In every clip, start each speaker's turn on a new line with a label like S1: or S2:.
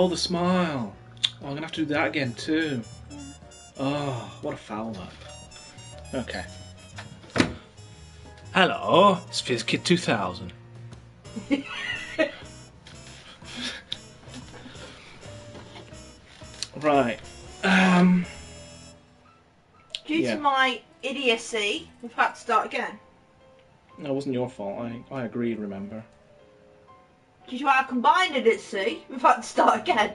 S1: Oh, the smile. Oh, I'm gonna have to do that again too. Oh, what a foul up. Okay. Hello, it's fizzkid2000. Right.
S2: Due to my idiocy, we've had to start again.
S1: No, it wasn't your fault. I agreed, remember.
S2: Due to our combined idiocy, we've had to start again.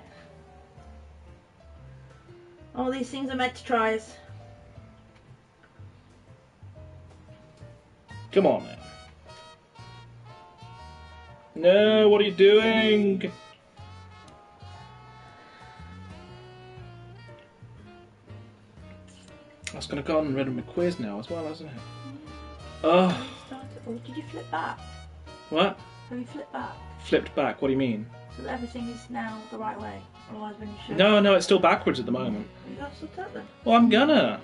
S2: All these things are meant to try us.
S1: Come on then. No, what are you doing? That's gonna go on rid of my quiz now as well, isn't it? Oh.
S2: Oh, did you flip back?
S1: What?
S2: Have you flipped back?
S1: Flipped back, what do you mean?
S2: So that everything is now the right way. Otherwise when you should.
S1: No, it's still backwards at the moment.
S2: You gotta sort that then.
S1: Well, I'm gonna.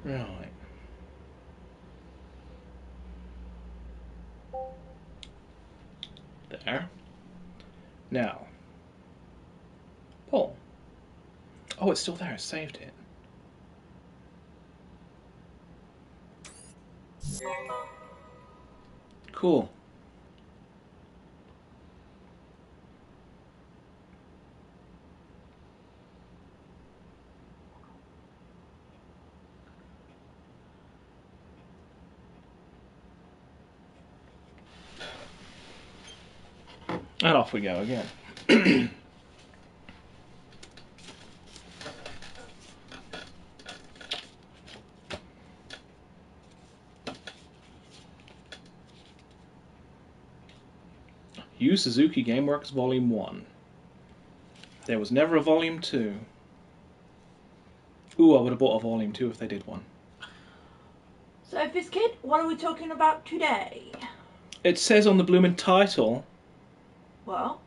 S1: Right. There. Now. Pull. Oh, it's still there. I saved it. Cool. And off we go again. Yu Suzuki Gameworks Volume 1. There was never a Volume 2. Ooh, I would have bought a Volume 2 if they did one.
S2: So, fizzkid, what are we talking about today?
S1: It says on the bloomin' title.
S2: Well?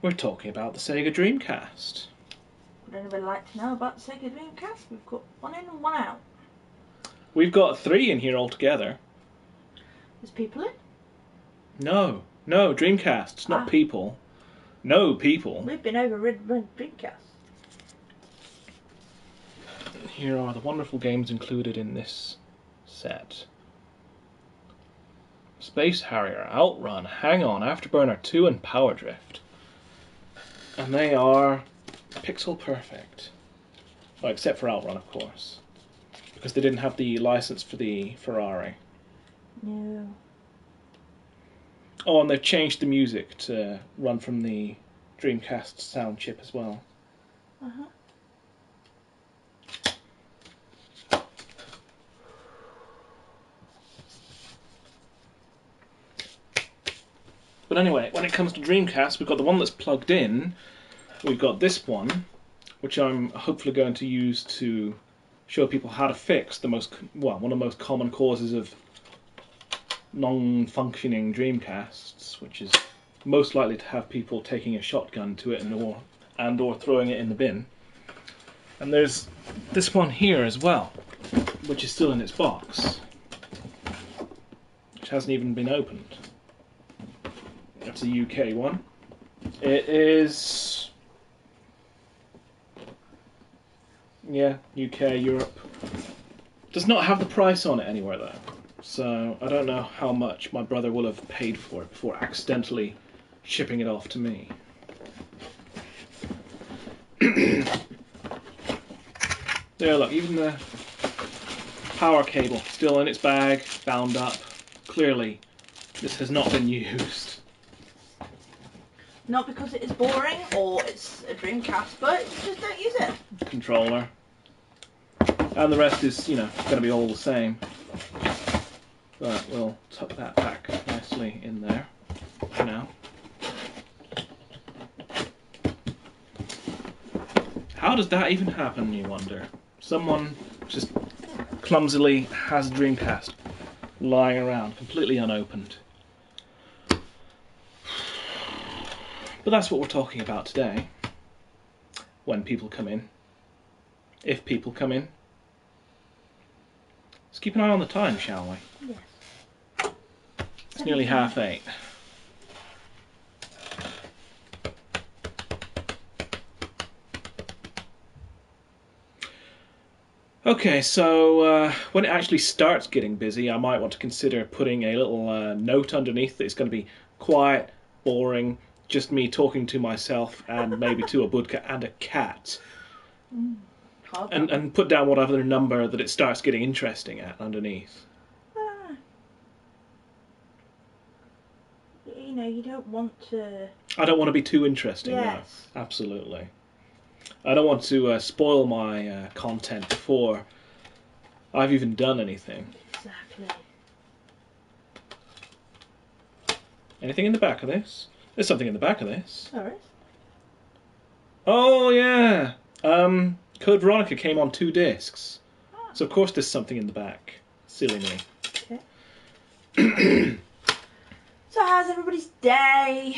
S1: We're talking about the Sega Dreamcast.
S2: Would anybody like to know about the Sega Dreamcast? We've got one in and one out.
S1: We've got 3 in here altogether.
S2: There's people in?
S1: No, Dreamcasts, not people. No people.
S2: We've been overridden Dreamcast.
S1: Here are the wonderful games included in this set. Space Harrier, Outrun, Hang On, Afterburner 2 and Power Drift. And they are pixel perfect. Well, except for Outrun, of course. Because they didn't have the license for the Ferrari.
S2: No.
S1: Oh, and they've changed the music to run from the Dreamcast sound chip as well.
S2: Uh-huh.
S1: But anyway, when it comes to Dreamcast, we've got the one that's plugged in. We've got this one, which I'm hopefully going to use to show people how to fix the one of the most common causes of non-functioning Dreamcasts, which is most likely to have people taking a shotgun to it and or throwing it in the bin. And there's this one here as well, which is still in its box, which hasn't even been opened. That's a UK one. It is... yeah, UK, Europe. Does not have the price on it anywhere though. So I don't know how much my brother will have paid for it before accidentally shipping it off to me. There, look, even the power cable still in its bag, bound up. Clearly, this has not been used.
S2: Not because it is boring or it's a Dreamcast, but just don't use it.
S1: Controller. And the rest is, going to be all the same. But we'll tuck that back nicely in there for now. How does that even happen, you wonder? Someone just clumsily has a Dreamcast lying around, completely unopened. But that's what we're talking about today. When people come in. If people come in. Let's keep an eye on the time, shall we?
S2: Yes.
S1: It's nearly 8:30. Okay, so when it actually starts getting busy, I might want to consider putting a little note underneath that it's going to be quiet, boring, just me talking to myself and maybe to a budka and a cat. And put down whatever number that it starts getting interesting at underneath.
S2: You know, you don't want to...
S1: I don't want to be too interesting,
S2: yes.
S1: No. Absolutely. I don't want to spoil my content before I've even done anything.
S2: Exactly.
S1: Anything in the back of this? There's something in the back of this.
S2: There is.
S1: Oh, yeah. Code Veronica came on 2 discs.
S2: Ah.
S1: So, of course, there's something in the back. Silly me.
S2: Okay. So, how's everybody's day?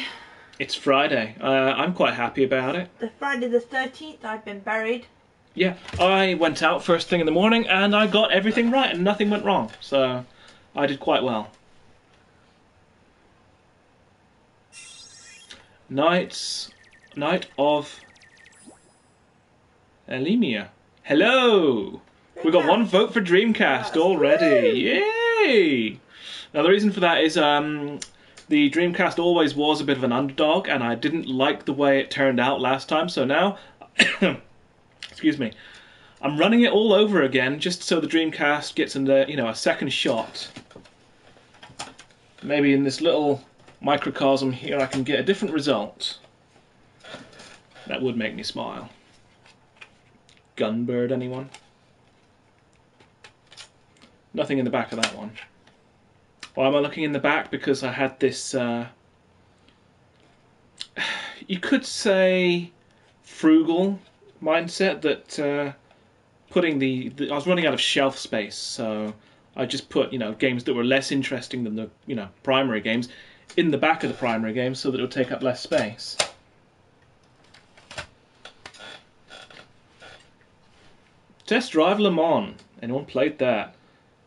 S1: It's Friday. I'm quite happy about it.
S2: The Friday the 13th, I've been buried.
S1: Yeah, I went out first thing in the morning and I got everything right and nothing went wrong. So, I did quite well. Night of Elimia. Hello! We got 1 vote for Dreamcast already. Yay! Now the reason for that is the Dreamcast always was a bit of an underdog and I didn't like the way it turned out last time, so now, excuse me, I'm running it all over again just so the Dreamcast gets a second shot. Maybe in this little microcosm here I can get a different result. That would make me smile. Gunbird, anyone? Nothing in the back of that one. Why am I looking in the back? Because I had this, you could say, frugal mindset that putting I was running out of shelf space, so I just put, games that were less interesting than the, primary games in the back of the primary games so that it would take up less space. Test Drive Le Mans. Anyone played that?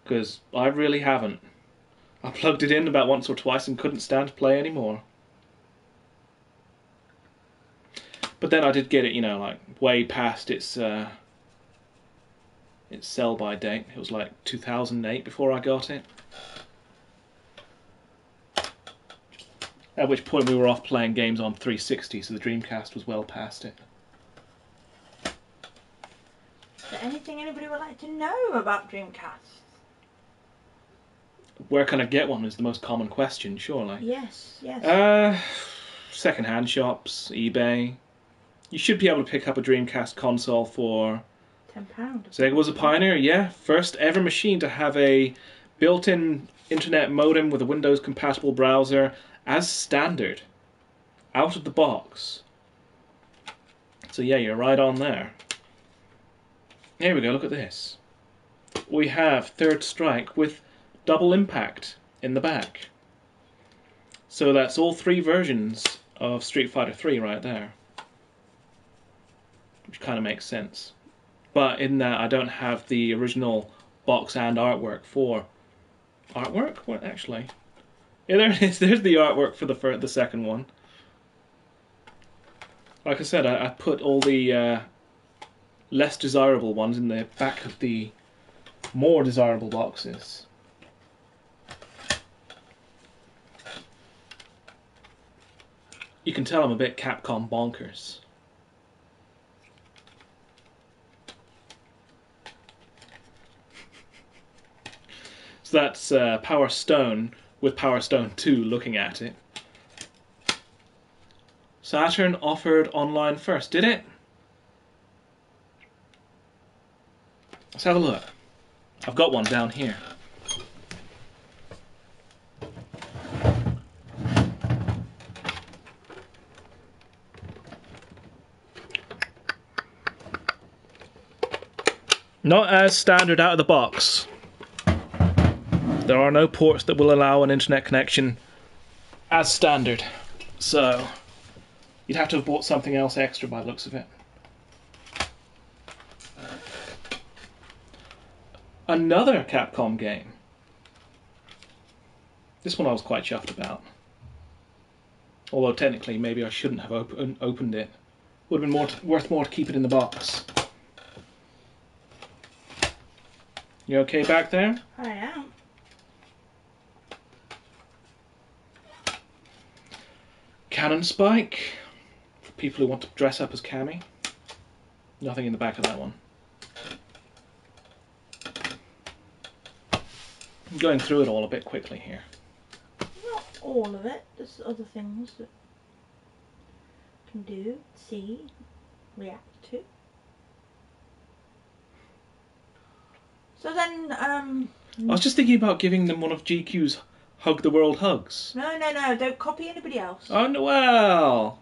S1: Because I really haven't. I plugged it in about once or twice and couldn't stand to play anymore. But then I did get it, like way past its sell-by date. It was like 2008 before I got it. At which point we were off playing games on 360, so the Dreamcast was well past it.
S2: Is there anything anybody would like to know about Dreamcast?
S1: Where can I get one is the most common question, surely.
S2: Yes, yes.
S1: Second-hand shops, eBay. You should be able to pick up a Dreamcast console for...
S2: £10.
S1: Sega was a pioneer, yeah. First ever machine to have a built-in internet modem with a Windows-compatible browser as standard. Out of the box. So yeah, you're right on there. Here we go, look at this. We have Third Strike with double impact in the back. So that's all 3 versions of Street Fighter 3 right there. Which kind of makes sense. But in that I don't have the original box and artwork for... Artwork? What, actually? Yeah, there it is. There's the artwork for the second one. Like I said, I put all the less desirable ones in the back of the more desirable boxes. You can tell I'm a bit Capcom bonkers. So that's Power Stone with Power Stone 2 looking at it. Saturn offered online first, did it? Let's have a look. I've got one down here. Not as standard out of the box. There are no ports that will allow an internet connection as standard. So, You'd have to have bought something else extra by the looks of it. Another Capcom game. This one I was quite chuffed about. Although technically maybe I shouldn't have opened it. Would have been worth more to keep it in the box. You okay back there?
S2: I am.
S1: Cannon Spike. For people who want to dress up as Cammy. Nothing in the back of that one. I'm going through it all a bit quickly here.
S2: Not all of it. There's other things that can do, see, react to. So then,
S1: I was just thinking about giving them one of GQ's Hug the World hugs.
S2: No, don't copy anybody else.
S1: Oh, no, well,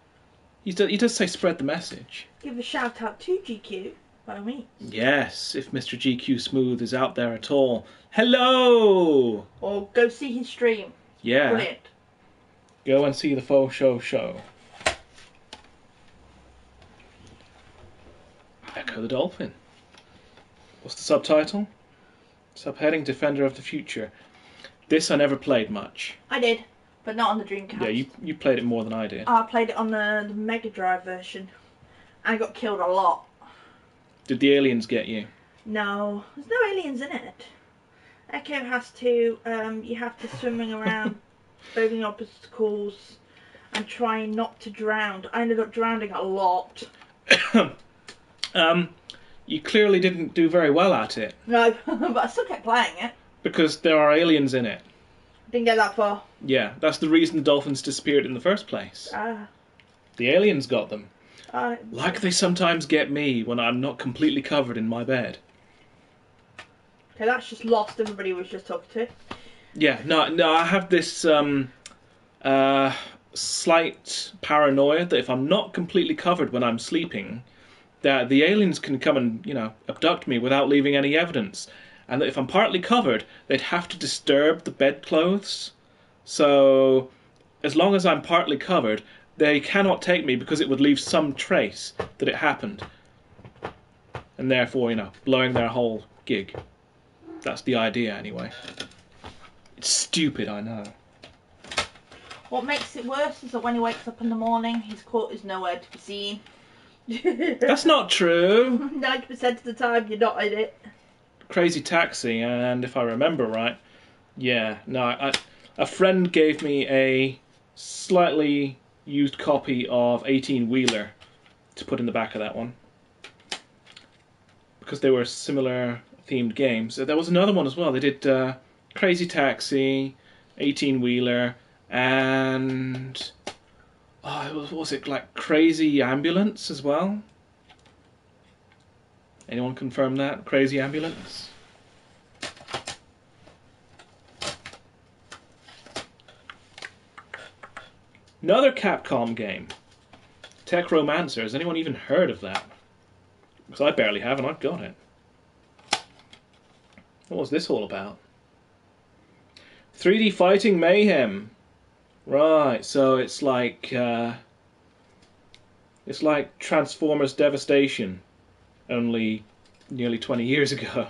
S1: he does say spread the message.
S2: Give a shout out to GQ, by all means.
S1: Yes, if Mr. GQ Smooth is out there at all. Hello!
S2: Or go see his stream.
S1: Yeah.
S2: Brilliant.
S1: Go and see the faux show. Echo the Dolphin. What's the subtitle? Subheading Defender of the Future. This I never played much.
S2: I did, but not on the Dreamcast.
S1: Yeah, you played it more than I did.
S2: I played it on the Mega Drive version. I got killed a lot.
S1: Did the aliens get you?
S2: No, there's no aliens in it. Echo has to, you have to swimming around, building obstacles, and trying not to drown. I ended up drowning a lot.
S1: You clearly didn't do very well at it.
S2: No, but I still kept playing it.
S1: Because there are aliens in it.
S2: Didn't get that far.
S1: Yeah, that's the reason the dolphins disappeared in the first place. The aliens got them. Like they sometimes get me when I'm not completely covered in my bed.
S2: Okay, that's just lost. Everybody was just talking to.
S1: Yeah, no, I have this slight paranoia that if I'm not completely covered when I'm sleeping, that the aliens can come and, abduct me without leaving any evidence. And that if I'm partly covered, they'd have to disturb the bedclothes. So, as long as I'm partly covered, they cannot take me because it would leave some trace that it happened. And therefore, blowing their whole gig. That's the idea, anyway. It's stupid, I know.
S2: What makes it worse is that when he wakes up in the morning, his coat is nowhere to be seen.
S1: That's not true.
S2: 90% of the time, you're not in it.
S1: Crazy Taxi, and if I remember right, a friend gave me a slightly used copy of 18 Wheeler to put in the back of that one. Because they were similar themed games. There was another one as well. They did Crazy Taxi, 18 Wheeler, and was it like Crazy Ambulance as well? Anyone confirm that? Crazy Ambulance? Another Capcom game. Tech Romancer. Has anyone even heard of that? Because I barely have and I've got it. What was this all about? 3D Fighting Mayhem. Right, so it's like Transformers Devastation. Only nearly 20 years ago.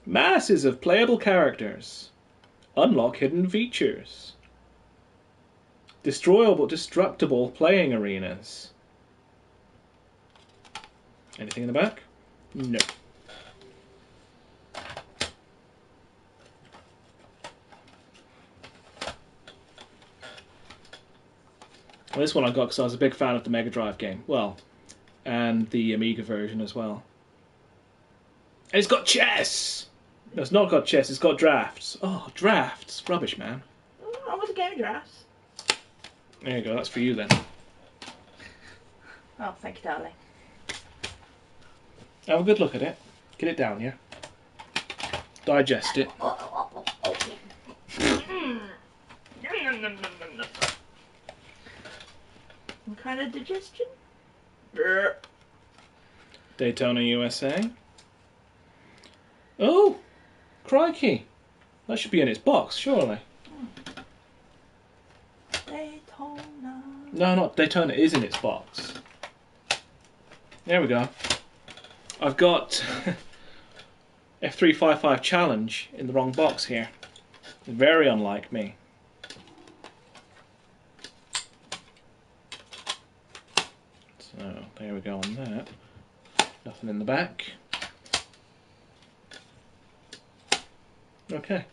S1: Masses of playable characters. Unlock hidden features. Destructible playing arenas. Anything in the back? No. Well, this one I got because I was a big fan of the Mega Drive game. Well, and the Amiga version as well. And it's got chess! No, it's not got chess, it's got drafts. Oh, drafts. Rubbish, man.
S2: I was a game of drafts.
S1: There you go, that's for you then.
S2: Oh, thank you, darling.
S1: Have a good look at it. Get it down, yeah? Digest it.
S2: Some kind of digestion?
S1: Daytona, USA. Oh! Crikey! That should be in its box, surely.
S2: Daytona.
S1: No, not Daytona is in its box. There we go. I've got F355 Challenge in the wrong box here. Very unlike me. So, there we go on that. Nothing in the back. Okay.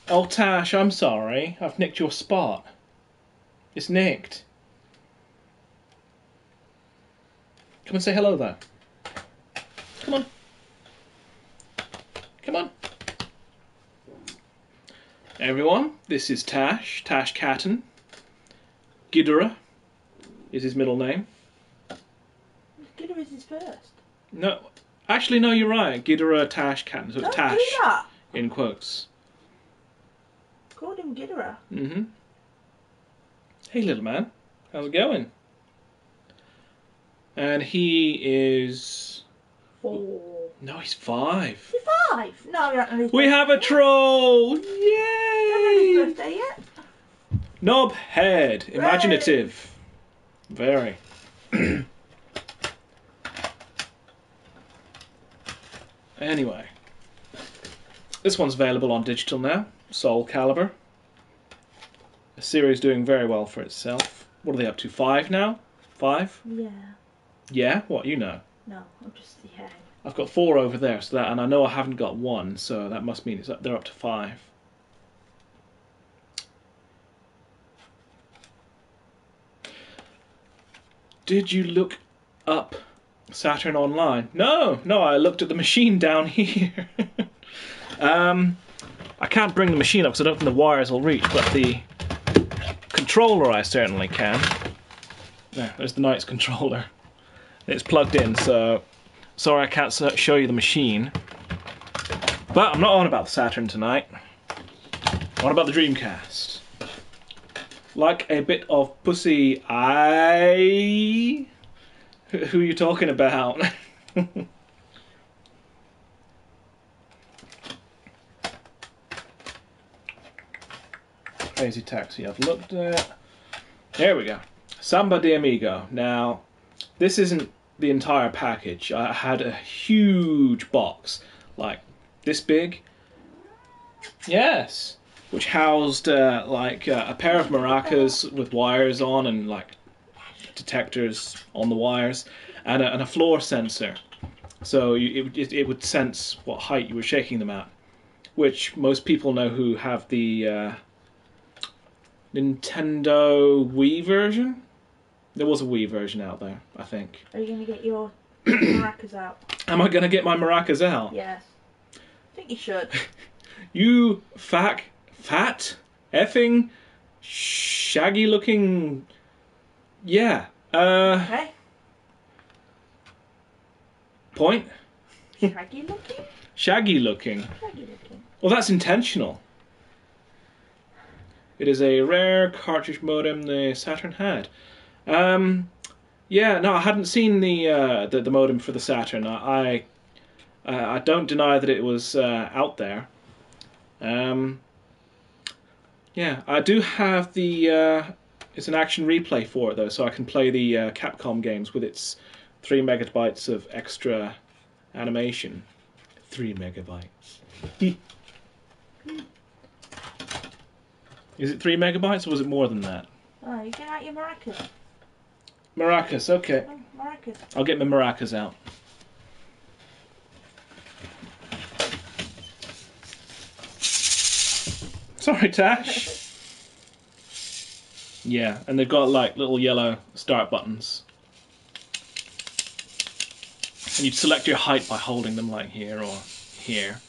S1: Oh, Tash, I'm sorry. I've nicked your spot. It's nicked. Come and say hello, though. Come on. Come on. Everyone, this is Tash. Tash Catton. Ghidorah is his middle name.
S2: Ghidorah is his first.
S1: No, actually, no, you're right. Ghidorah Tash Catton. So it's Tash in quotes.
S2: Called him Ghidorah.
S1: Mm-hmm. Hey, little man. How's it going? And he is...
S2: 4.
S1: No, he's 5.
S2: He's 5? No, we don't know his
S1: We
S2: birthday
S1: have a
S2: yet.
S1: troll!
S2: We don't know his
S1: Yay!
S2: birthday yet.
S1: Knobhead. Imaginative. Very. Anyway. This one's available on digital now. Soul Calibur. The series doing very well for itself. What are they up to? 5 now? 5?
S2: Yeah.
S1: Yeah? What? You know.
S2: No, I'm just, yeah.
S1: I've got 4 over there, so that, and I know I haven't got 1, so that must mean they're up to 5. Did you look up Saturn online? No, I looked at the machine down here. I can't bring the machine up because I don't think the wires will reach, but the controller I certainly can. There's the Knight's controller. It's plugged in, so sorry I can't show you the machine. But I'm not on about the Saturn tonight. I'm on about the Dreamcast. Like a bit of pussy, Who are you talking about? Crazy Taxi I've looked at. There we go. Samba de Amigo. Now, this isn't the entire package. I had a huge box, like this big. Yes. Which housed like a pair of maracas with wires on and like detectors on the wires, and a floor sensor. So it would sense what height you were shaking them at, which most people know who have the Nintendo Wii version. There was a Wii version out there, I think.
S2: Are you going to get your maracas out?
S1: Am I going to get my maracas out?
S2: Yes. I think you should.
S1: You fat, effing, shaggy looking... Yeah.
S2: Okay.
S1: Point?
S2: Shaggy looking?
S1: Shaggy looking.
S2: Shaggy looking.
S1: Well, that's intentional. It is a rare cartridge modem the Saturn had. Yeah, no, I hadn't seen the modem for the Saturn. I don't deny that it was out there. Yeah, I do have the... it's an action replay for it, though, so I can play the Capcom games with its 3 megabytes of extra animation. 3 megabytes. Is it 3 megabytes, or was it more than that?
S2: Oh, you get out your maracas.
S1: Maracas, okay.
S2: Oh, maracas.
S1: I'll get my maracas out. Sorry, Tash. Yeah, and they've got like little yellow start buttons. And you'd select your height by holding them like here or here.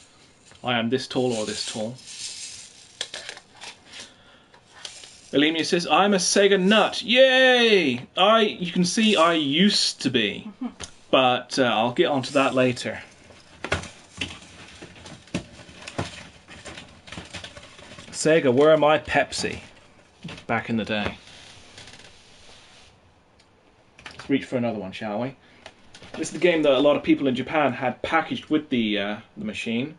S1: I am this tall or this tall. Elimia says, I'm a Sega nut. Yay! You can see I used to be. But I'll get onto that later. Sega, where am I Pepsi? Back in the day. Let's reach for another one, shall we? This is the game that a lot of people in Japan had packaged with the machine.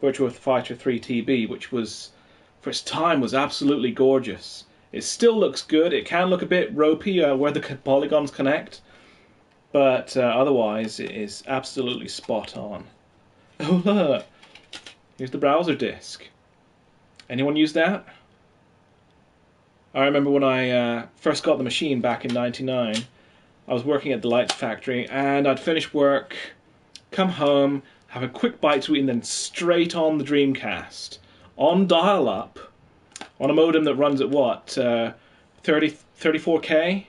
S1: Virtua Fighter 3 TB, which was, for its time, was absolutely gorgeous. It still looks good. It can look a bit ropey where the polygons connect, but otherwise it is absolutely spot on. Oh look, here's the browser disk. Anyone use that? I remember when I first got the machine back in '99, I was working at the lights factory, and I'd finish work, come home, have a quick bite to eat, and then straight on the Dreamcast. On dial-up, on a modem that runs at what, 34K?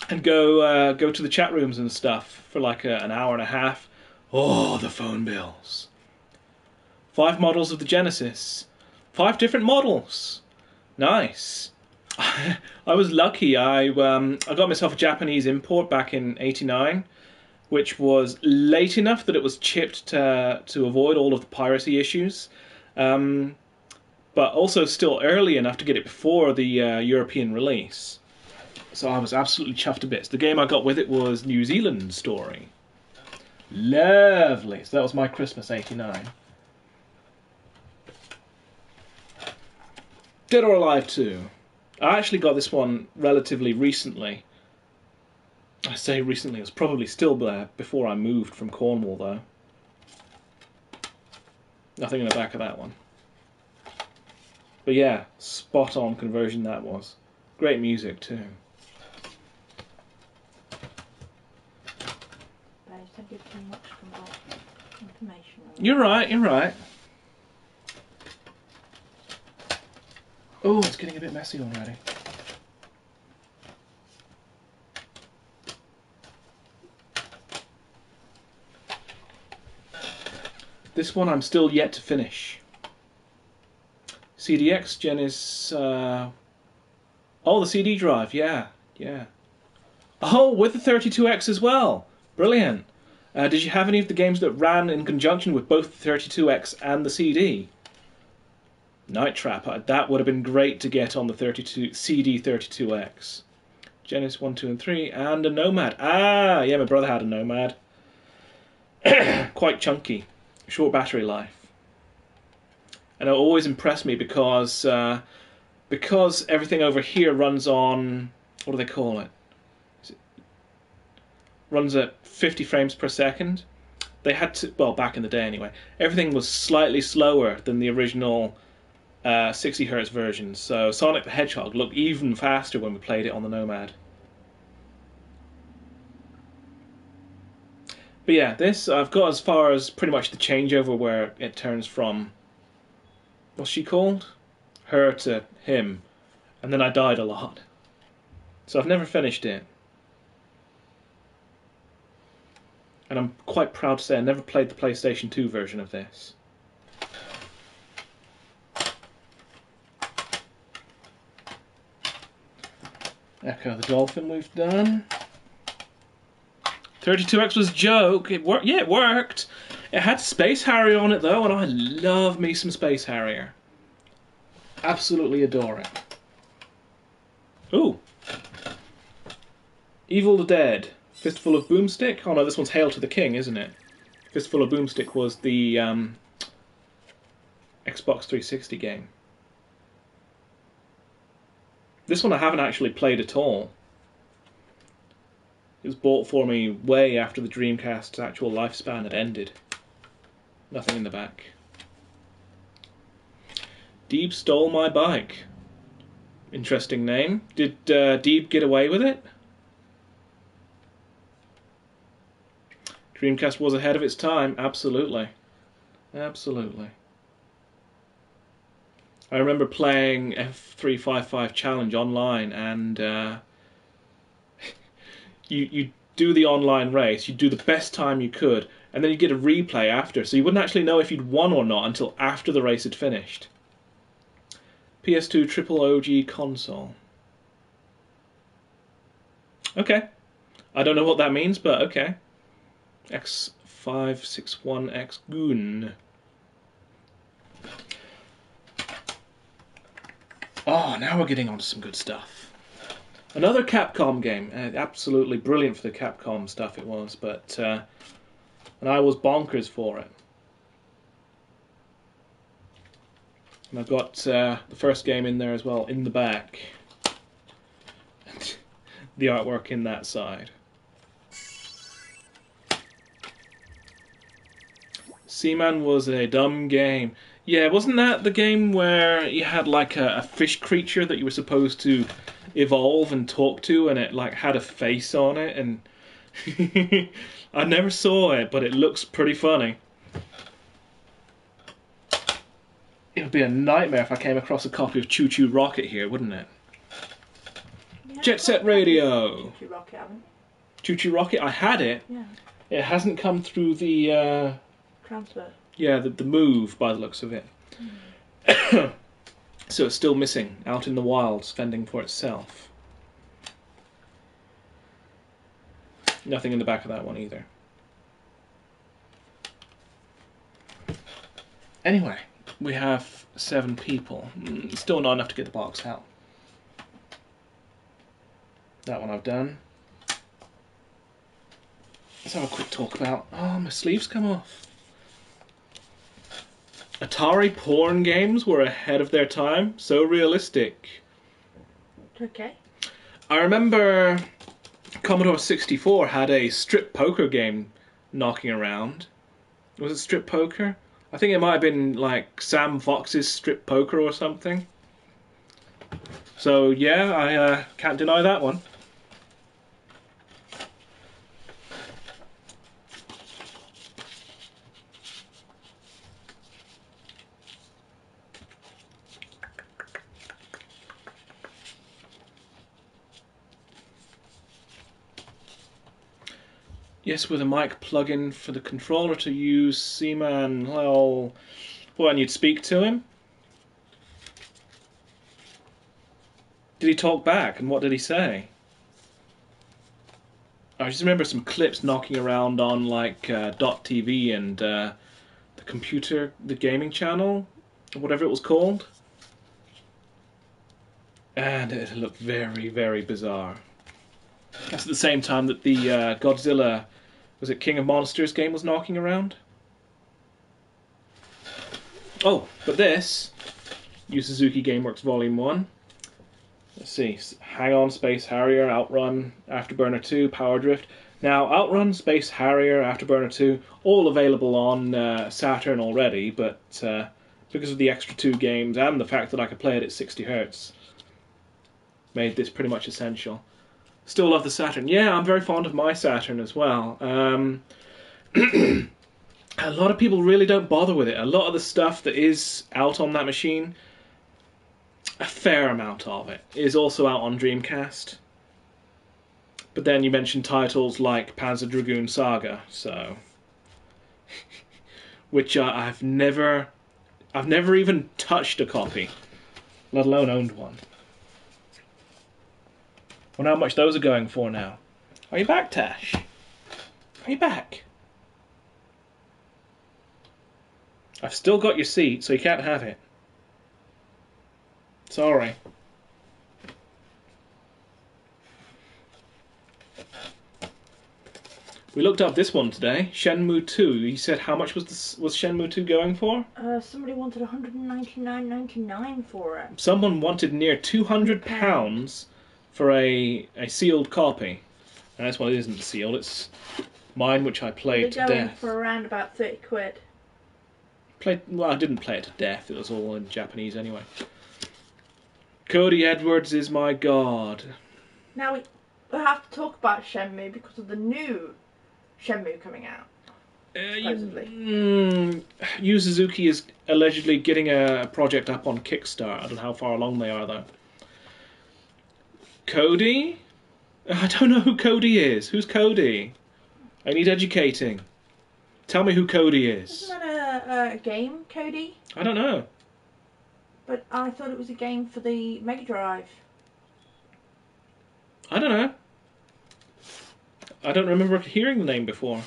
S1: And go to the chat rooms and stuff for like an hour and a half. Oh, the phone bills. 5 models of the Genesis. 5 different models. Nice. I was lucky. I got myself a Japanese import back in '89, which was late enough that it was chipped to avoid all of the piracy issues, but also still early enough to get it before the European release. So I was absolutely chuffed to bits. The game I got with it was New Zealand Story. Lovely. So that was my Christmas '89. Dead or Alive 2. I actually got this one relatively recently. I say recently, it was probably still there before I moved from Cornwall though. Nothing in the back of that one. But yeah, spot on conversion that was. Great music too.
S2: Don't give too much information.
S1: You're right, you're right. Oh, it's getting a bit messy already. This one I'm still yet to finish. CDX Gen is... oh, the CD drive, yeah. Oh, with the 32X as well. Brilliant. Did you have any of the games that ran in conjunction with both the 32X and the CD? Night Trap, that would have been great to get on the CD 32X. Genesis 1, 2 and 3, and a Nomad. Ah, yeah, my brother had a Nomad. Quite chunky. Short battery life. And it always impressed me because everything over here runs on, what do they call it? Runs at 50 frames per second. They had to, well, back in the day anyway, everything was slightly slower than the original 60 Hz version, so Sonic the Hedgehog looked even faster when we played it on the Nomad. But yeah, this I've got as far as pretty much the changeover where it turns from, what's she called? Her to him, and then I died a lot. So I've never finished it. And I'm quite proud to say I never played the PlayStation 2 version of this. Echo the Dolphin we've done. 32X was a joke. It worked. Yeah, it worked. It had Space Harrier on it though, and I love me some Space Harrier. Absolutely adore it. Ooh. Evil the Dead. Fistful of Boomstick. Oh no, this one's Hail to the King, isn't it? Fistful of Boomstick was the Xbox 360 game. This one I haven't actually played at all. It was bought for me way after the Dreamcast's actual lifespan had ended. Nothing in the back. Deeb Stole My Bike. Interesting name. Did Deeb get away with it? Dreamcast was ahead of its time, absolutely. Absolutely. I remember playing F355 Challenge online, and you do the online race, you do the best time you could, and then you get a replay after, so you wouldn't actually know if you'd won or not until after the race had finished. PS2 Triple OG console. Okay. I don't know what that means, but okay. X561X Goon. Oh, now we're getting on to some good stuff. Another Capcom game. Absolutely brilliant for the Capcom stuff it was, but and I was bonkers for it. And I've got the first game in there as well, in the back. The artwork in that side. Seaman was a dumb game. Yeah, wasn't that the game where you had like a fish creature that you were supposed to evolve and talk to, and it like had a face on it? And I never saw it, but it looks pretty funny. It would be a nightmare if I came across a copy of Choo Choo Rocket here, wouldn't it?
S2: Yeah,
S1: Jet Set Radio.
S2: Choo Choo Rocket, haven't you?
S1: Choo Choo Rocket, I had it.
S2: Yeah.
S1: It hasn't come through the
S2: Transfer.
S1: yeah, the move by the looks of it. So it's still missing, out in the wilds, fending for itself. Nothing in the back of that one either. Anyway, we have 7 people. Still not enough to get the box out. That one I've done. Let's have a quick talk about... Oh, my sleeves come off. Atari porn games were ahead of their time. So realistic.
S2: Okay.
S1: I remember Commodore 64 had a strip poker game knocking around. Was it strip poker? I think it might have been like Sam Fox's strip poker or something. So yeah, I can't deny that one. Yes, with a mic plug-in for the controller to use Seaman. Well, and you'd speak to him? Did he talk back, and what did he say? I just remember some clips knocking around on like .tv and the computer, the gaming channel, whatever it was called. And it looked very, very bizarre. That's at the same time that the Godzilla, was it King of Monsters game was knocking around? Oh, but this, Yu Suzuki Gameworks Volume 1. Let's see, Hang On, Space Harrier, Outrun, Afterburner 2, Power Drift. Now, Outrun, Space Harrier, Afterburner 2, all available on Saturn already, but because of the extra 2 games and the fact that I could play it at 60 Hz, made this pretty much essential. Still love the Saturn. Yeah, I'm very fond of my Saturn as well. A lot of people really don't bother with it. A lot of the stuff that is out on that machine, a fair amount of it, is also out on Dreamcast. But then you mentioned titles like Panzer Dragoon Saga, so... which I've never even touched a copy, let alone owned one. I wonder how much those are going for now. Are you back, Tash? Are you back? I've still got your seat, so you can't have it. Sorry. We looked up this one today, Shenmue 2. You said how much was Shenmue 2 going for?
S2: Somebody wanted $199.99 for it.
S1: Someone wanted near £200 for a sealed copy. And this one isn't sealed, it's mine, which I played to death.
S2: They're going for around about 30 quid.
S1: Well, I didn't play it to death, it was all in Japanese anyway. Cody Edwards is my god.
S2: Now we have to talk about Shenmue because of the new Shenmue coming out. Supposedly.
S1: Yu Suzuki is allegedly getting a project up on Kickstarter. I don't know how far along they are though. Cody? I don't know who Cody is. Who's Cody? I need educating. Tell me who Cody is.
S2: Isn't that a game, Cody?
S1: I don't know.
S2: But I thought it was a game for the Mega Drive.
S1: I don't know. I don't remember hearing the name before.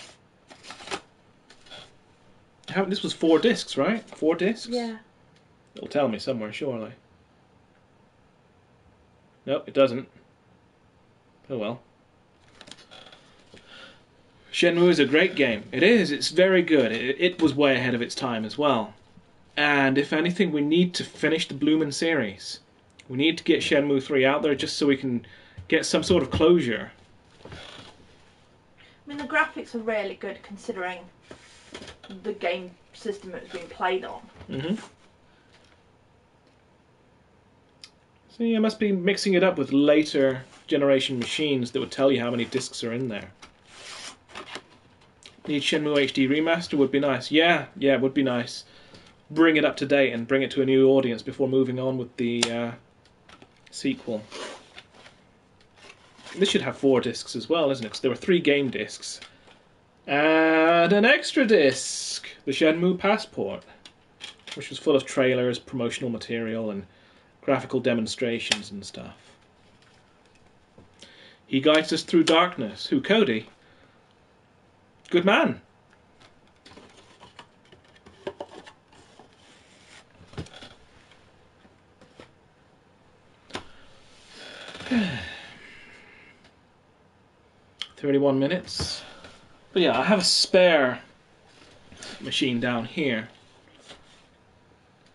S1: This was 4 discs, right? 4 discs?
S2: Yeah.
S1: It'll tell me somewhere, surely. Nope, it doesn't. Oh well. Shenmue is a great game. It is. It's very good. It was way ahead of its time as well. And if anything, we need to finish the bloomin' series. We need to get Shenmue 3 out there just so we can get some sort of closure.
S2: I mean, the graphics are really good considering the game system it was being played on.
S1: Mm-hmm. So you must be mixing it up with later generation machines that would tell you how many discs are in there. Need Shenmue HD Remaster would be nice. Yeah, it would be nice. Bring it up to date and bring it to a new audience before moving on with the sequel. This should have 4 discs as well, isn't it? Because there were 3 game discs. And an extra disc! The Shenmue Passport. Which was full of trailers, promotional material, and graphical demonstrations and stuff. He guides us through darkness. Who, Cody? Good man. "31 minutes. But yeah, I have a spare machine down here.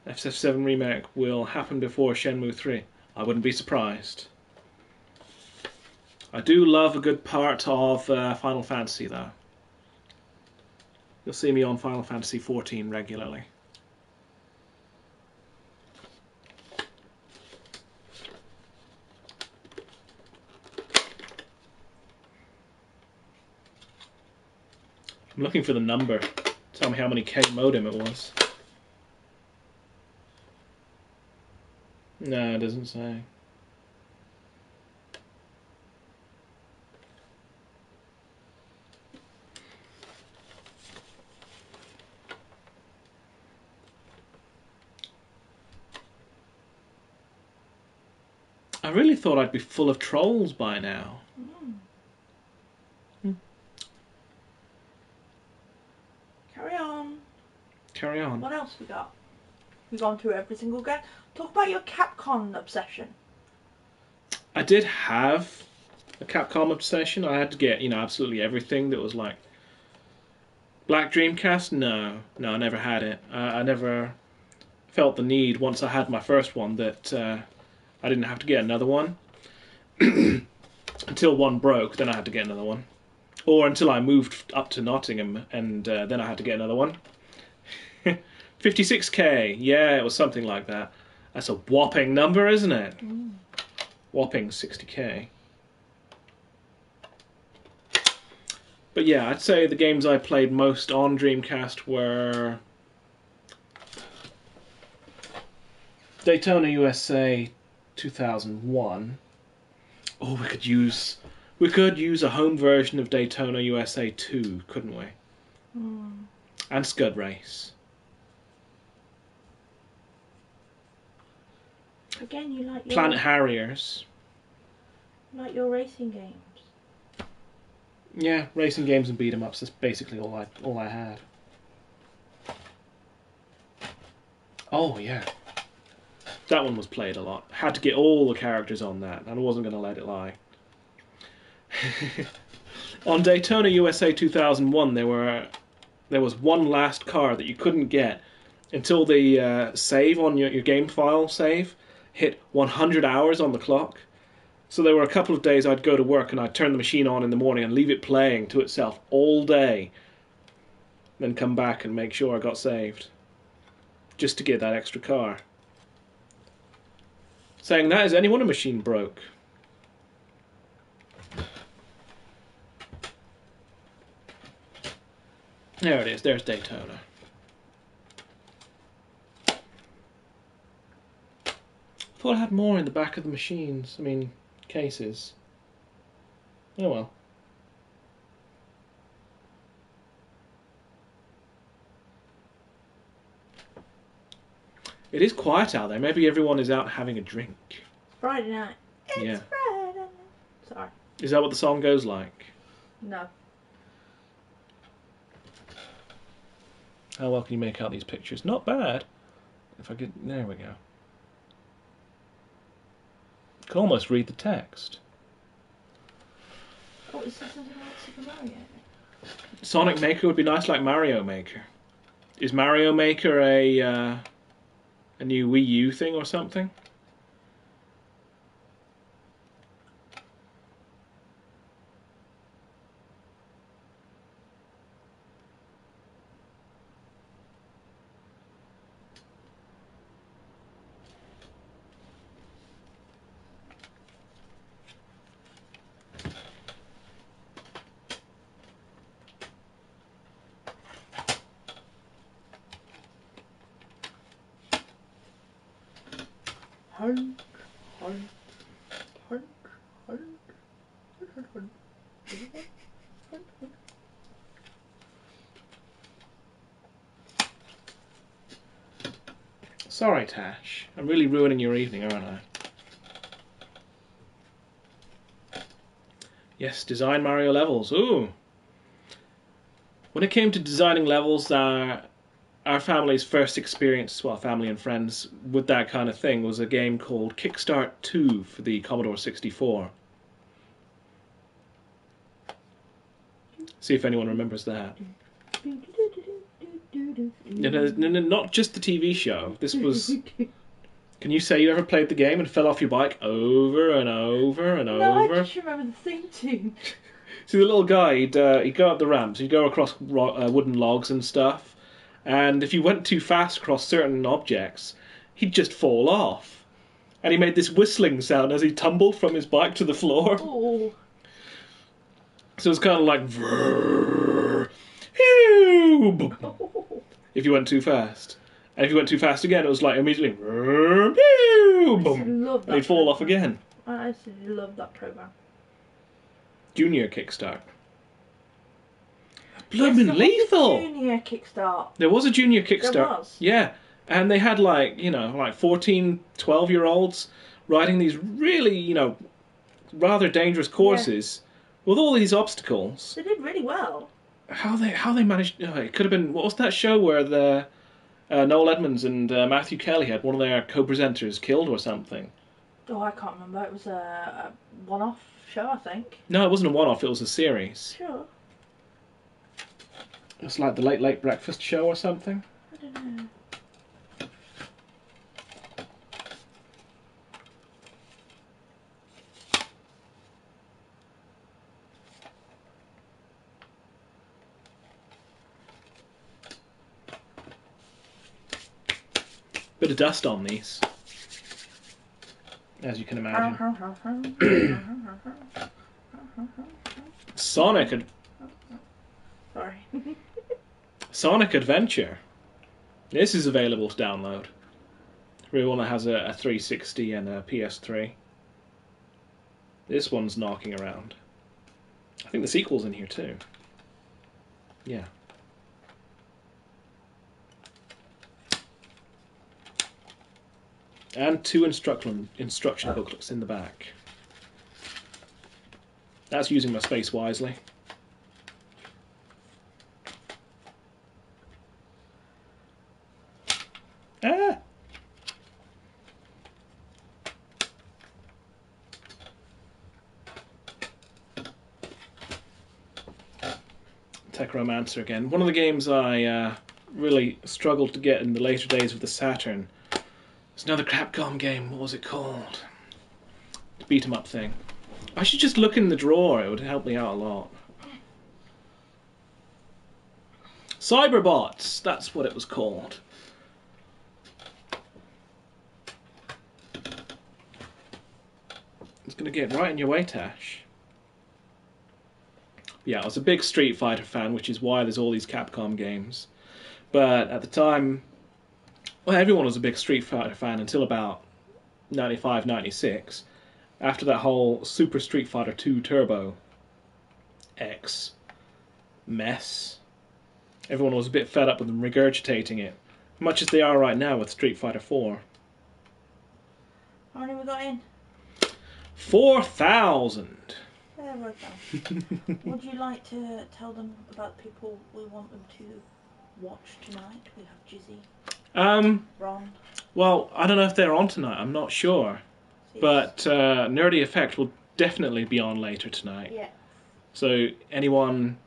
S1: FF7 Remake will happen before Shenmue 3. I wouldn't be surprised. I do love a good part of Final Fantasy, though. You'll see me on Final Fantasy 14 regularly. I'm looking for the number. Tell me how many K modem it was. No, it doesn't say. I really thought I'd be full of trolls by now.
S2: Carry on.
S1: Carry on.
S2: What else we got? We've gone through every single game. Talk about your Capcom obsession.
S1: I did have a Capcom obsession. I had to get, absolutely everything that was like Black Dreamcast. No, I never had it. I never felt the need once I had my first one that I didn't have to get another one until one broke. Then I had to get another one, or until I moved up to Nottingham and then I had to get another one. 56K. Yeah, it was something like that. That's a whopping number, isn't it? Whopping 60K. But yeah, I'd say the games I played most on Dreamcast were Daytona USA 2001. Oh, we could use a home version of Daytona USA 2, couldn't we? And Scud Race.
S2: Again, you like your
S1: Planet Harriers.
S2: like your racing games.
S1: Yeah, racing games and beat 'em ups. That's basically all I had. Oh yeah, that one was played a lot. Had to get all the characters on that, and I wasn't going to let it lie. On Daytona USA 2001, there was one last car that you couldn't get until the save on your game file save hit 100 hours on the clock. So there were a couple of days I'd go to work and I'd turn the machine on in the morning and leave it playing to itself all day. Then come back and make sure I got saved. Just to get that extra car. Saying that, is anyone a machine broke? There it is, there's Daytona. Thought I had more in the back of the machines. I mean, cases. Oh well. It is quiet out there. Maybe everyone is out having a drink.
S2: Friday night. It's
S1: Yeah.
S2: Friday night. Sorry.
S1: Is that what the song goes like?
S2: No.
S1: How well can you make out these pictures? Not bad. If I get... There we go. Can almost read the text.
S2: Oh, is this something like Super Mario?
S1: Sonic Maker would be nice, like Mario Maker. Is Mario Maker a a new Wii U thing or something. Sorry, Tash. I'm really ruining your evening, aren't I? Yes, design Mario levels. Ooh. When it came to designing levels, our family's first experience, well, family and friends, with that kind of thing was a game called Kickstart 2 for the Commodore 64. See if anyone remembers that. No, not just the TV show. This was... Can you say you ever played the game and fell off your bike over and over and over?
S2: No, I just remember the theme tune.
S1: See, the little guy, he'd go up the ramps, he'd go across wooden logs and stuff, and if you went too fast across certain objects, he'd just fall off. And he made this whistling sound as he tumbled from his bike to the floor.
S2: Oh.
S1: So it's kind of like... if you went too fast. And if you went too fast again, it was like immediately...
S2: Love that
S1: and he'd fall off again.
S2: I absolutely love that program.
S1: Junior Kickstart. Blooming lethal!
S2: Junior Kickstart.
S1: There was a Junior Kickstart.
S2: There was?
S1: Yeah. And they had like 14, 12-year-olds riding these really, rather dangerous courses with all these obstacles.
S2: They did really well.
S1: How they managed... it could have been... What was that show where the Noel Edmonds and Matthew Kelly had one of their co-presenters killed or something?
S2: Oh, I can't remember. It was a one-off show, I think.
S1: No, it wasn't a one-off. It was a series.
S2: Sure.
S1: It's like the Late Late Breakfast Show or something.
S2: I don't know.
S1: Bit of dust on these, as you can imagine. Sonic
S2: Sorry.
S1: Sonic Adventure. This is available to download for everyone that has a 360 and a PS3. This one's knocking around. I think the sequel's in here too. Yeah. And 2 instruction booklets in the back. That's using my space wisely. Ah! Techromancer again. One of the games I really struggled to get in the later days of the Saturn. It's another Capcom game. What was it called? The beat 'em up thing. I should just look in the drawer. It would help me out a lot. Cyberbots. That's what it was called. It's going to get right in your way, Tash. Yeah, I was a big Street Fighter fan, which is why there's all these Capcom games. But at the time... Well, everyone was a big Street Fighter fan until about 95, 96. After that whole Super Street Fighter 2 Turbo X mess, everyone was a bit fed up with them regurgitating it, much as they are right now with Street Fighter 4.
S2: How many we got in?
S1: 4,000!
S2: There we go. Would you like to tell them about the people we want them to watch tonight? We have Jizzy.
S1: Ron. Well, I don't know if they're on tonight. I'm not sure. But Nerdy Effect will definitely be on later tonight.
S2: Yeah.
S1: So anyone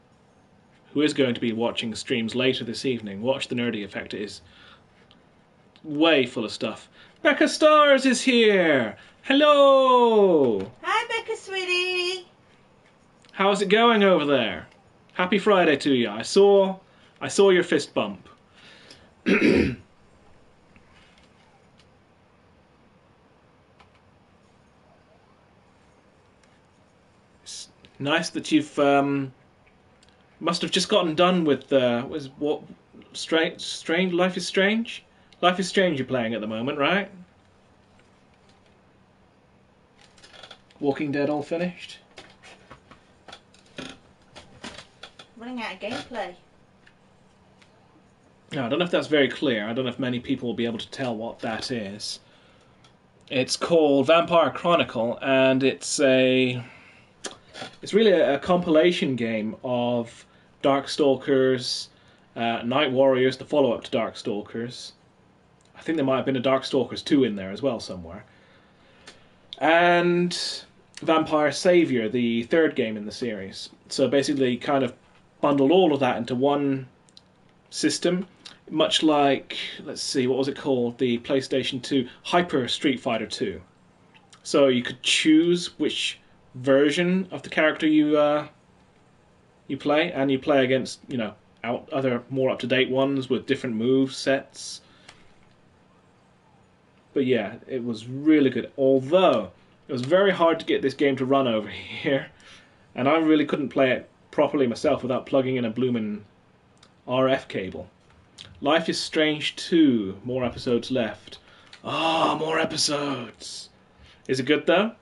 S1: who is going to be watching streams later this evening, watch the Nerdy Effect. It is way full of stuff. Becca Stars is here! Hello!
S2: Hi, Becca, sweetie.
S1: How's it going over there? Happy Friday to you. I saw your fist bump. It's nice that you've must have just gotten done with strange Life is Strange? Life is Strange you're playing at the moment, right? Walking Dead all finished?
S2: Running out of gameplay.
S1: No, I don't know if that's very clear. I don't know if many people will be able to tell what that is. It's called Vampire Chronicle, and it's really a compilation game of Darkstalkers, Night Warriors, the follow-up to Darkstalkers. I think there might have been a Darkstalkers 2 in there as well somewhere. And Vampire Savior, the third game in the series. So basically kind of bundled all of that into one system, much like, let's see, what was it called? The PlayStation 2 Hyper Street Fighter 2. So you could choose which version of the character you play, and you play against, other more up-to-date ones with different move sets. But yeah, it was really good. Although it was very hard to get this game to run over here, and I really couldn't play it properly myself without plugging in a bloomin' RF cable. Life is Strange 2, more episodes left. Ah, more episodes! Is it good though?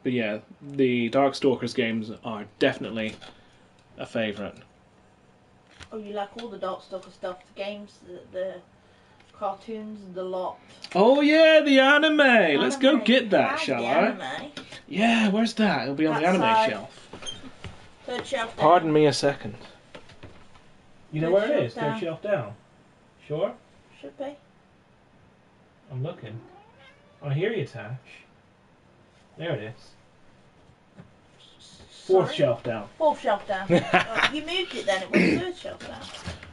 S1: But yeah, the Darkstalkers games are definitely a favourite.
S2: Oh, you like all the Darkstalker stuff, the games, the cartoons, the lot.
S1: Oh yeah, the anime! Let's go get that, shall I?
S2: Anime.
S1: Yeah, where's that? It'll be on the anime shelf.
S2: Third shelf down.
S1: Pardon me a second. You know
S2: Third
S1: where it is?
S2: shelf down.
S1: Third shelf down. Sure?
S2: Should be.
S1: I'm looking. I hear you, Tash. There it is. Fourth shelf down.
S2: Fourth shelf down. Oh, you moved it then, it was third shelf down.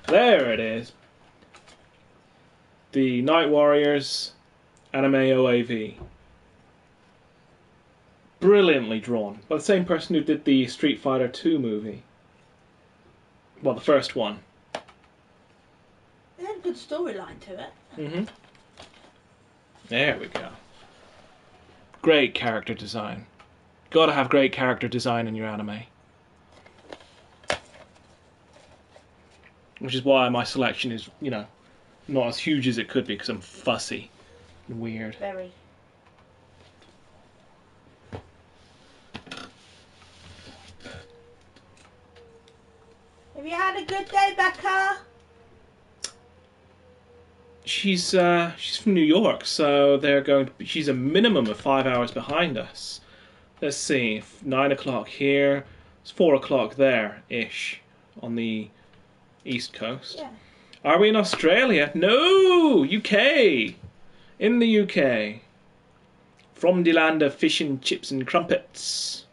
S1: There it is. The Night Warriors anime OAV. Brilliantly drawn. By the same person who did the Street Fighter 2 movie. Well, the first one.
S2: It had a good storyline to it.
S1: Mm-hmm. There we go. Great character design. Gotta have great character design in your anime. Which is why my selection is, not as huge as it could be, because I'm fussy and weird.
S2: Very. Have you had a good day, Becca?
S1: She's from New York, so she's a minimum of 5 hours behind us. Let's see, 9 o'clock here, it's 4 o'clock there-ish, on the East Coast.
S2: Yeah.
S1: Are we in Australia? No! UK! In the UK. From the land of fish and chips and crumpets.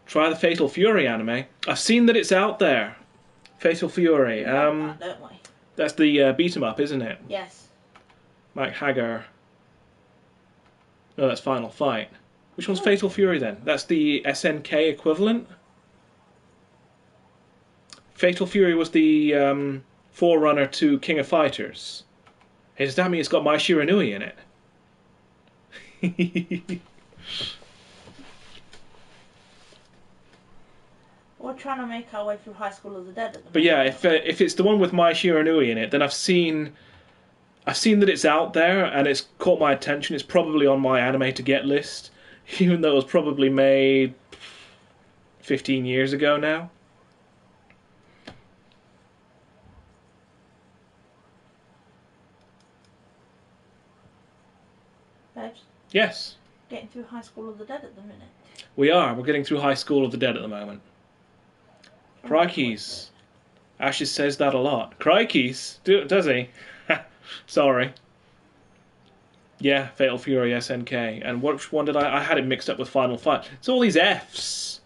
S1: Try the Fatal Fury anime. I've seen that it's out there. Fatal Fury.
S2: Don't we?
S1: That's the beat 'em up, isn't it?
S2: Yes.
S1: Mike Hagar. No, that's Final Fight. Which one's Fatal Fury then? That's the SNK equivalent? Fatal Fury was the forerunner to King of Fighters. Hey, does that mean it's got Mai Shiranui in it?
S2: We're trying to make our way through High School of the Dead at the moment.
S1: But yeah, if it's the one with Mai Shiranui in it, then I've seen that it's out there and it's caught my attention. It's probably on my anime to get list, even though it was probably made 15 years ago now.
S2: Babes,
S1: Yes,
S2: getting through High School of the Dead at the minute.
S1: we are. We're getting through High School of the Dead at the moment. Crikeys. Ashes says that a lot. Crikeys? Does he? Sorry. Yeah, Fatal Fury SNK. And which one did I had it mixed up with Final Fight. It's all these Fs.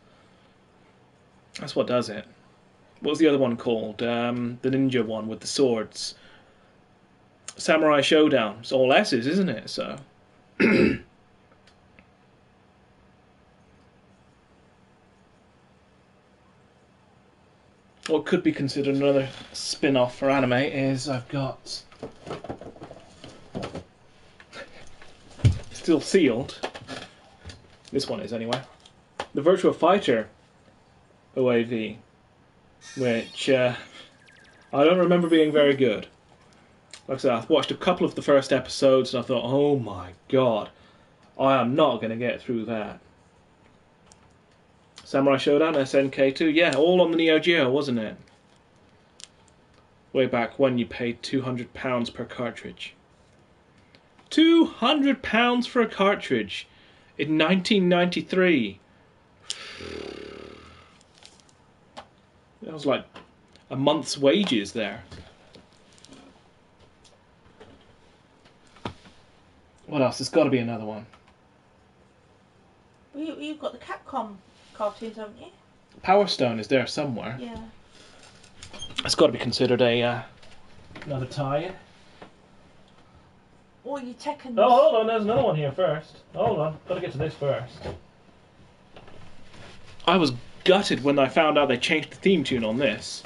S1: That's what does it. what was the other one called? The ninja one with the swords. Samurai Showdown. It's all S's, isn't it? So. What could be considered another spin-off for anime is I've got... still sealed. This one is, anyway. The Virtua Fighter OAV, which I don't remember being very good. Like I said, I watched a couple of the first episodes and I thought, oh my god, I am not going to get through that. Samurai Showdown, SNK2, yeah, all on the Neo Geo, wasn't it? Way back when you paid £200 per cartridge. £200 for a cartridge in 1993. That was like a month's wages there. What else? There's got to be another one.
S2: Well, you've got the Capcom cartoons, haven't you?
S1: Power Stone is there somewhere.
S2: Yeah.
S1: It's got to be considered a another tie-in.
S2: Or you Tekken.
S1: Oh, hold on, there's another one here first. Hold on, got to get to this first. I was gutted when I found out they changed the theme tune on this.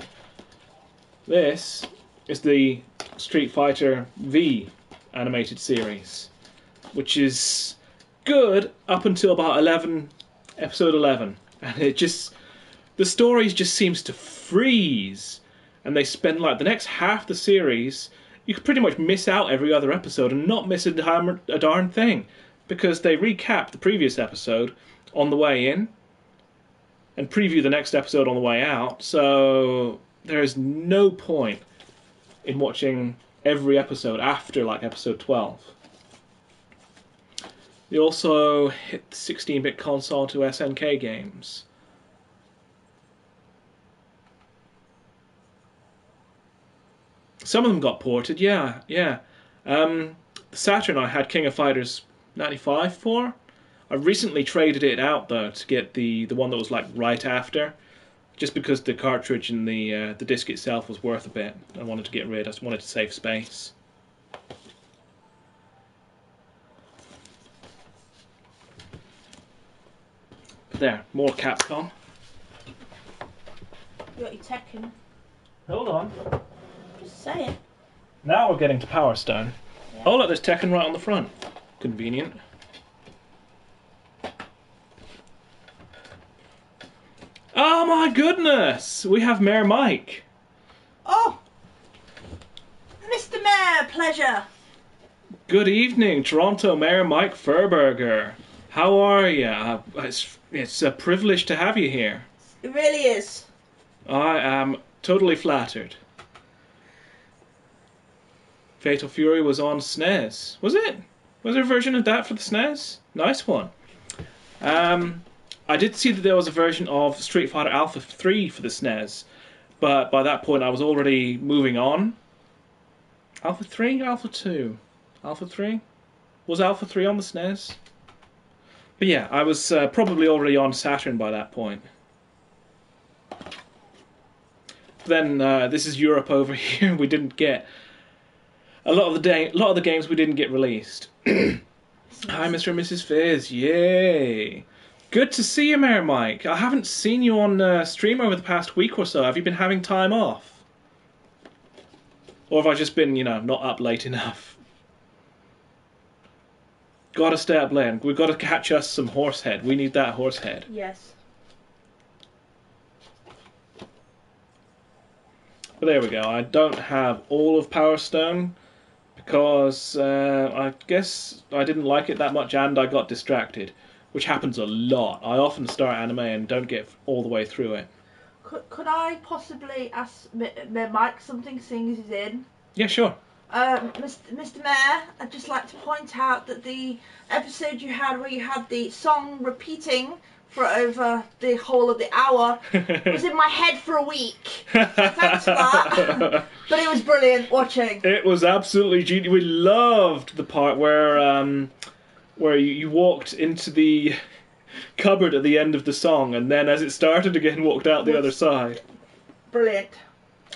S1: This is the Street Fighter V animated series, which is good up until about episode 11, and it just, the story just seems to freeze, and they spend like the next half the series. You could pretty much miss out every other episode and not miss a darn thing, because they recap the previous episode on the way in and preview the next episode on the way out, so there is no point in watching every episode after like episode 12. They also hit the 16-bit console to SNK games. Some of them got ported, yeah. The Saturn I had King of Fighters 95 for. I recently traded it out though to get the one that was like right after, just because the cartridge and the disc itself was worth a bit. I wanted to get rid. I just wanted to save space. But there, more Capcom.
S2: You got your Tekken.
S1: Hold on.
S2: Just say it.
S1: Now we're getting to Power Stone.
S2: Yeah.
S1: Oh look, there's Tekken right on the front. Convenient. Oh my goodness! We have Mayor Mike.
S2: Oh! Mr. Mayor, pleasure.
S1: Good evening, Toronto Mayor Mike Furberger. How are you? It's a privilege to have you here.
S2: It really is.
S1: I am totally flattered. Fatal Fury was on SNES. Was it? Was there a version of that for the SNES? Nice one. I did see that there was a version of Street Fighter Alpha 3 for the SNES, but by that point I was already moving on. Alpha 3? Alpha 2? Alpha 3? Was Alpha 3 on the SNES? But yeah, I was probably already on Saturn by that point. Then this is Europe over here. We didn't get a lot of the games we didn't get released. Hi, Mr. and Mrs. Fizz. Yay! Good to see you, Mayor Mike. I haven't seen you on stream over the past week or so. Have you been having time off? Or have I just been, not up late enough? Gotta stay up late. We've got to catch us some Horsehead. We need that Horsehead.
S2: Yes.
S1: But there we go. I don't have all of Power Stone because I guess I didn't like it that much and I got distracted, which happens a lot. I often start anime and don't get all the way through it.
S2: Could I possibly ask Mike something, seeing as he's in?
S1: Yeah, sure.
S2: Mr. Mayor, I'd just like to point out that the episode you had where you had the song repeating for over the whole of the hour was in my head for a week. So thanks for that. But it was brilliant watching.
S1: It was absolutely genius. We loved the part where you walked into the cupboard at the end of the song, and then as it started again, walked out the other side.
S2: brilliant.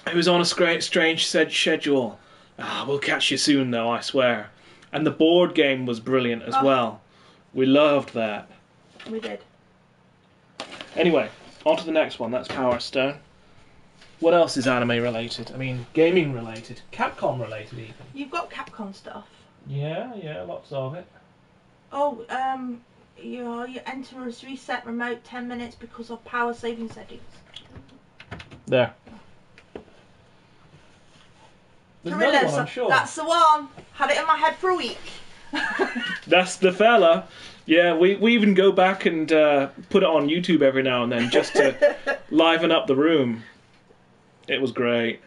S1: It was on a strange schedule. We'll catch you soon, though, I swear. And the board game was brilliant as well. We loved that.
S2: We did.
S1: Anyway, on to the next one. That's Power Stone. What else is anime related? I mean, gaming related. Capcom related, even.
S2: You've got Capcom stuff.
S1: Yeah, lots of it.
S2: Oh, your enter is reset remote 10 minutes because of power saving settings.
S1: There. There's another one, I'm sure.
S2: That's the one. Had it in my head for a week.
S1: That's the fella. Yeah, we even go back and put it on YouTube every now and then just to liven up the room. It was great.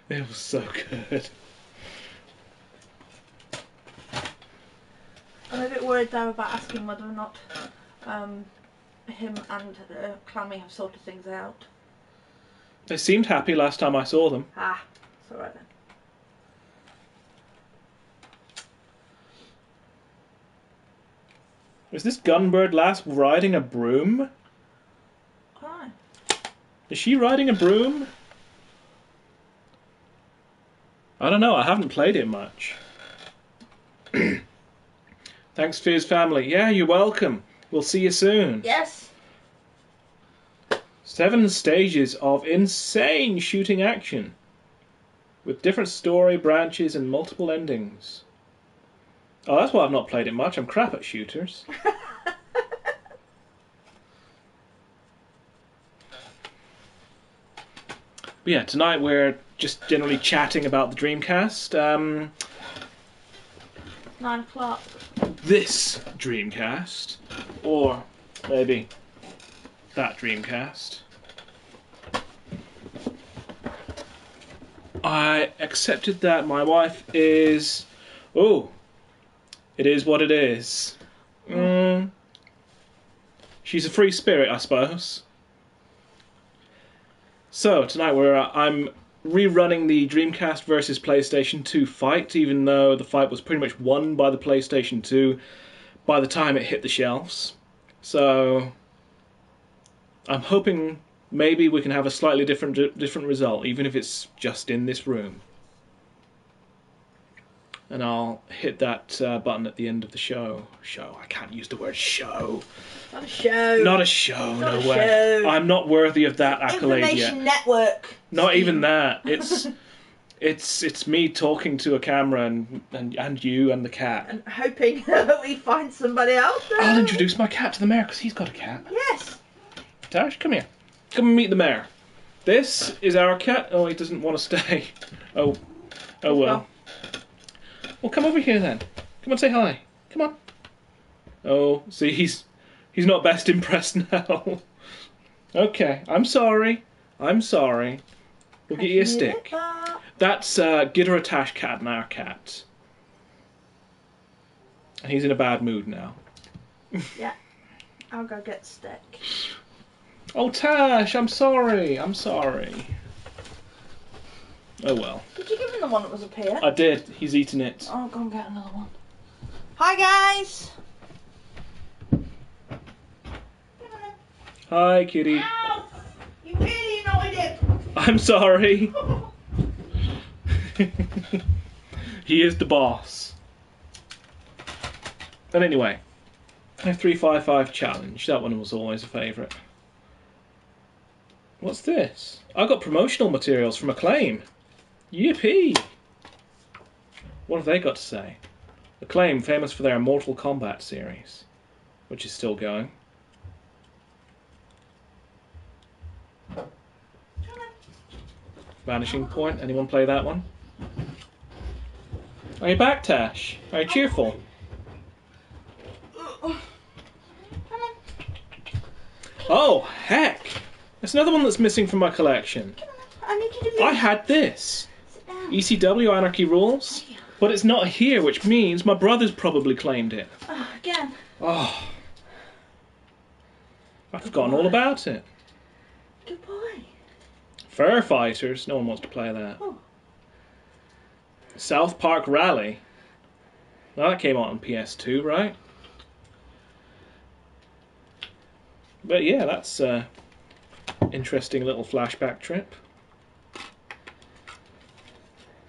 S1: It was so good.
S2: I'm a bit worried though about asking whether or not him and Clammy have sorted things out.
S1: They seemed happy last time I saw them.
S2: Ah, it's alright then.
S1: Is this Gunbird lass riding a broom?
S2: Hi.
S1: Is she riding a broom? I don't know, I haven't played it much. Thanks, Fizz family. Yeah, you're welcome. We'll see you soon.
S2: Yes.
S1: 7 stages of insane shooting action. With different story branches and multiple endings. Oh, that's why I've not played it much. I'm crap at shooters. But yeah, tonight we're just generally chatting about the Dreamcast.
S2: 9 o'clock.
S1: This Dreamcast. Or maybe that Dreamcast. I accepted that my wife is... Oh, it is what it is. She's a free spirit, I suppose. So, tonight I'm rerunning the Dreamcast versus PlayStation 2 fight, even though the fight was pretty much won by the PlayStation 2 by the time it hit the shelves. So, I'm hoping maybe we can have a slightly different result, even if it's just in this room. And I'll hit that button at the end of the show. I can't use the word show.
S2: Not a show.
S1: Not a show,
S2: Not
S1: no
S2: a
S1: way.
S2: show.
S1: I'm not worthy of that accolade yet.
S2: Information network.
S1: Not even that. It's me talking to a camera and you and the cat.
S2: And hoping that we find somebody else.
S1: I'll introduce my cat to the mayor because he's got a cat.
S2: Yes.
S1: Tash, come here. Come and meet the mayor. This is our cat. Oh, he doesn't want to stay. Oh well. Well, come over here then. Come on, say hi. Come on. Oh, see, he's not best impressed now. Okay, I'm sorry. We'll get you a stick. That's Gitaratash Cat and our cat. And he's in a bad mood now.
S2: Yeah. I'll go get stick.
S1: Oh, Tash, I'm sorry. Oh well.
S2: Did you give him the one that was up here?
S1: I did. He's eaten it.
S2: Oh, go and get another one. Hi, guys.
S1: Hi, kitty.
S2: Ow! You really annoyed him.
S1: I'm sorry. He is the boss. And anyway, a 355 challenge. That one was always a favourite. What's this? I got promotional materials from Acclaim. Yippee! What have they got to say? Acclaim, famous for their Mortal Kombat series, which is still going. Vanishing Point. Anyone play that one? Are you back, Tash? Are you cheerful? Oh, heck! There's another one that's missing from my collection.
S2: I need you to
S1: I had this. ECW Anarchy Rules. But it's not here, which means my brother's probably claimed it.
S2: Again.
S1: Oh. I've forgotten all about it.
S2: Good boy.
S1: Fur Fighters. No one wants to play that.
S2: Oh.
S1: South Park Rally. Now that came out on PS2, right? But yeah, that's an interesting little flashback trip.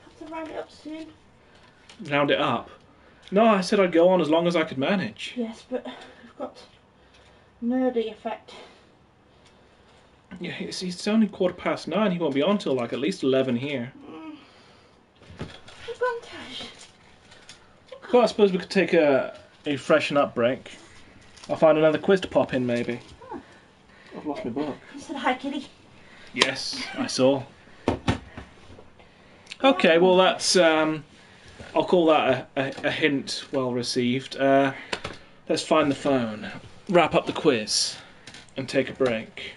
S2: Have to round it up soon.
S1: Round it up? No, I said I'd go on as long as I could manage.
S2: Yes, but we've got nerdy effect.
S1: Yeah, it's only 9:15. He won't be on till like at least 11 here. Well, I suppose we could take a freshen up break. I'll find another quiz to pop in, maybe.
S2: Oh.
S1: I've lost my book.
S2: You said hi, kitty.
S1: Yes, I saw. Okay, well that's I'll call that a hint well received. Let's find the phone, wrap up the quiz, and take a break.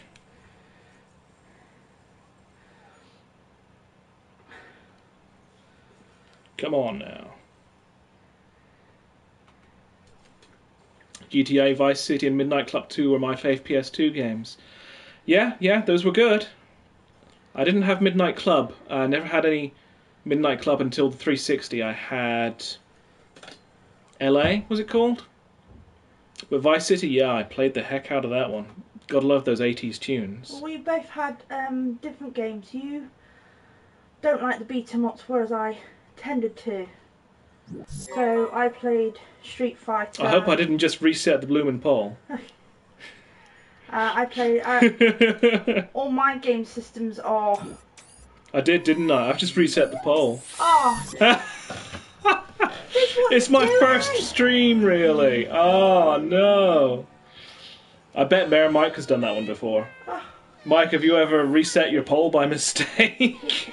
S1: Come on now. GTA, Vice City and Midnight Club 2 were my fave PS2 games. Yeah, those were good. I didn't have Midnight Club. I never had any Midnight Club until the 360. I had LA, was it called? But Vice City, yeah, I played the heck out of that one. Gotta love those 80s tunes.
S2: Well, we both had different games. You don't like the beat-em-ups, whereas I tended to. So I played Street Fighter.
S1: I hope I didn't just reset the bloomin' poll.
S2: I played... all my game systems are...
S1: I did, didn't I? I've just reset the poll.
S2: Oh!
S1: It's my first stream, really. Oh, no. I bet Mayor Mike has done that one before. Mike, have you ever reset your poll by mistake?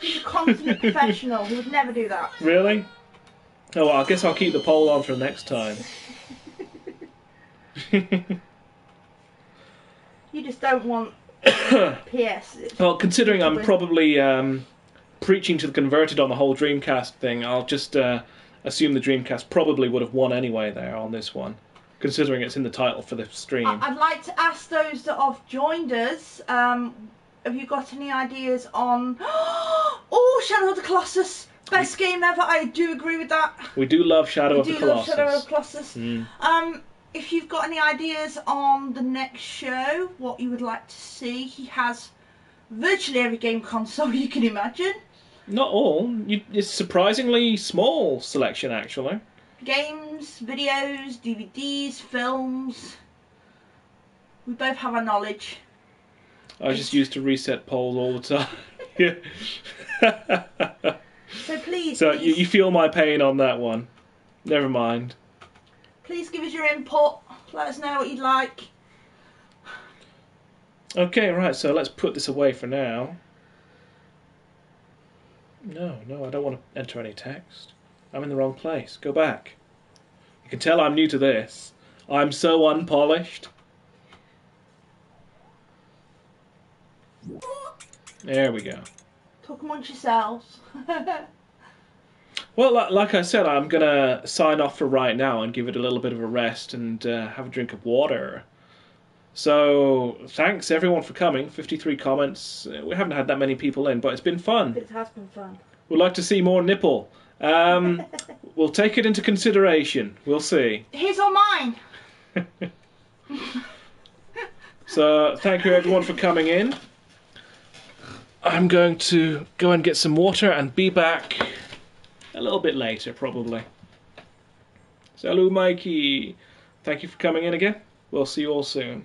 S2: He's a consummate professional. He would never do that.
S1: Really? Oh, well, I guess I'll keep the poll on for next time.
S2: You just don't want PS.
S1: Well, considering I'm probably preaching to the converted on the whole Dreamcast thing, I'll just assume the Dreamcast probably would have won anyway there on this one, considering it's in the title for the stream.
S2: I'd like to ask those that have joined us, have you got any ideas on... Oh, Shadow of the Colossus! Best game ever, I do agree with that.
S1: We do love Shadow of the Colossus.
S2: We do love Shadow of the Colossus.
S1: Mm.
S2: If you've got any ideas on the next show, what you would like to see, he has virtually every game console you can imagine.
S1: Not all. It's surprisingly small selection, actually.
S2: Games, videos, DVDs, films. We both have our knowledge.
S1: I just used to reset polls all the time.
S2: So please.
S1: So
S2: please,
S1: you feel my pain on that one. Never mind.
S2: Please give us your input. Let us know what you'd like.
S1: Okay, right, so let's put this away for now. No, I don't want to enter any text. I'm in the wrong place. Go back. You can tell I'm new to this. I'm so unpolished. There we go.
S2: Talk amongst yourselves.
S1: Well, like I said, I'm going to sign off for right now and give it a little bit of a rest and have a drink of water. So, thanks everyone for coming. 53 comments. We haven't had that many people in, but it's been fun.
S2: It has been fun.
S1: We'd like to see more nipple. We'll take it into consideration. We'll see.
S2: His or mine?
S1: So, thank you everyone for coming in. I'm going to go and get some water and be back a little bit later, probably. Salut, Mikey. Thank you for coming in again. We'll see you all soon.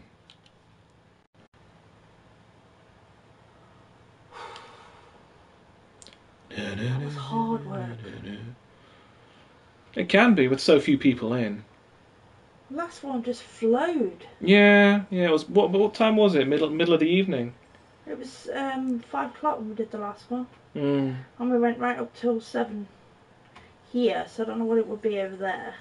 S2: That was hard work.
S1: It can be with so few people in.
S2: The last one just flowed.
S1: Yeah. It was. What time was it? Middle of the evening.
S2: It was 5 o'clock when we did the last one.
S1: Mm.
S2: And we went right up till 7 here, so I don't know what it would be over there.